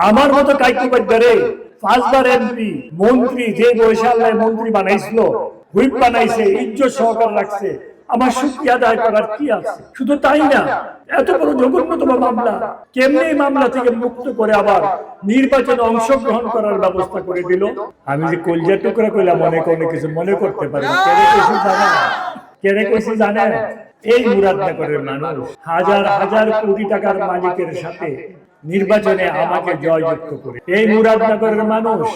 আমার মতো কাইকুবাদ্দারে 5 বার এমপি মন্ত্রী যে বয়সে আল্লাহ মন্ত্রী বানাইছিল, হুইপ বানাইছে, ইজ্জত সহকার রাখছে, আমার শুকরিয়া আদায় করার কি আছে? শুধু তাই না, এত বড় জঘন্যতম মামলা কেমনে এই মামলা থেকে মুক্ত করে আবার নির্বাচনে অংশগ্রহণ করার ব্যবস্থা করে দিল। আমি যে কলজা টুকরা কইলাম, অনেক কিছু মনে করতে পারি। কেড়ে কইছি জানেন? এই মুরাদনগরের মানুষ হাজার হাজার কোটি টাকার মালিকের সাথে নির্বাচনে আমাকে জয়যুক্ত করে। এই মুরাদনগরের মানুষ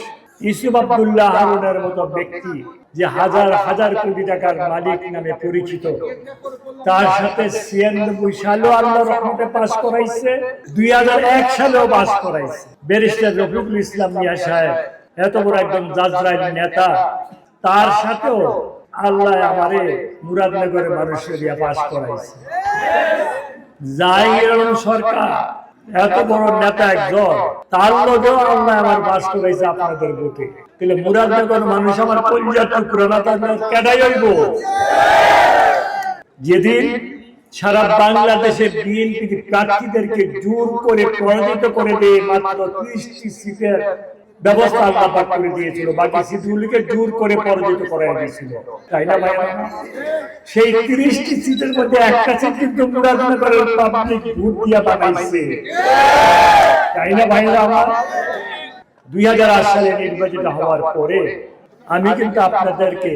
ইউসুফ আব্দুল্লাহ হারুনের মতো ব্যক্তি যে হাজার হাজার কোটি টাকার মালিক নামে পরিচিত, তার সাথে 96 সালেও আল্লাহর রহমতে পাস করাইছে, 2001 সালেও পাস করাইছে। ব্যারিস্টার রফিকুল ইসলাম মিয়া সাহেব, এত বড় একজন জাজরাইল নেতা, তার সাথেও আল্লাহ আমারে মুরাদনগরের মানুষের দিয়া পাস করাইছে। জাহির আলম সরকার, এত বড় নেতা একজন, তার লগেও আল্লাহ আমার বাস করাইছে আপনাদের ভোটে। তাহলে মুরাদনগর মানুষ আমার কলিজার টুকরা না, তাহলে কেডাই হইব? যেদিন সারা বাংলাদেশে বিএনপি প্রার্থীদেরকে জোর করে পরাজিত করে দিয়ে মাত্র 30টি সিটের ব্যবস্থা আল্লাহ পাক করে দিয়েছিল, বাকি সিটগুলিকে জোর করে পরাজিত করা হয়েছিল, তাই না ভাই? সেই 30টি সিটের মধ্যে একটা সিট কিন্তু মুরাদনগরের পাবলিক ভোট দিয়া বানাইছে, তাই না ভাই? আমার 2008 সালে নির্বাচিত হওয়ার পরে আমি কিন্তু আপনাদেরকে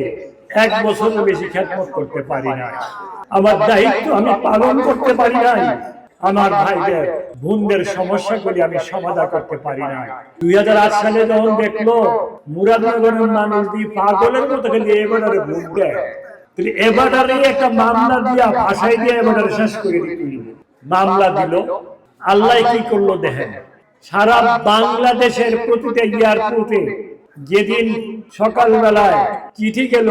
1 বছরের বেশি খেদমত করতে পারি না। আমার দায়িত্ব আমি পালন করতে পারি নাই। আমার ভাইদের বোনদের সমস্যাগুলি আমি সমাধান করতে পারি না। 2008 সালে যখন দেখলো মুরাদনগরের মানুষ দিয়ে পাগলের মতো খালি এবারে ভোট দেয়, তাহলে এবারে একটা মামলা দিয়া ভাষায় দিয়ে এবারে শেষ করে দিল। মামলা দিল, আল্লাহ কি করলো দেখেন। সারা বাংলাদেশের প্রতিটা এয়ারপোর্টে যেদিন সকালবেলায় চিঠি গেল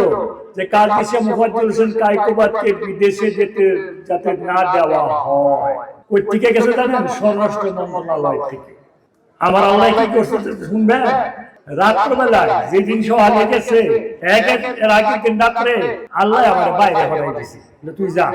যে কাজী মুফাজ্জল হোসেন কায়কোবাদকে বিদেশে যেতে যাতে না দেওয়া হয়, ওই থেকে গেছে জানেন? স্বরাষ্ট্র মন্ত্রণালয় থেকে। আমার আল্লাহ কি করছে শুনবেন? রাত্রবেলায় যেদিন সকালে গেছে, এর আগের দিন রাত্রে আল্লাহ আমার বাইরে হয়ে গেছে, তুই যা,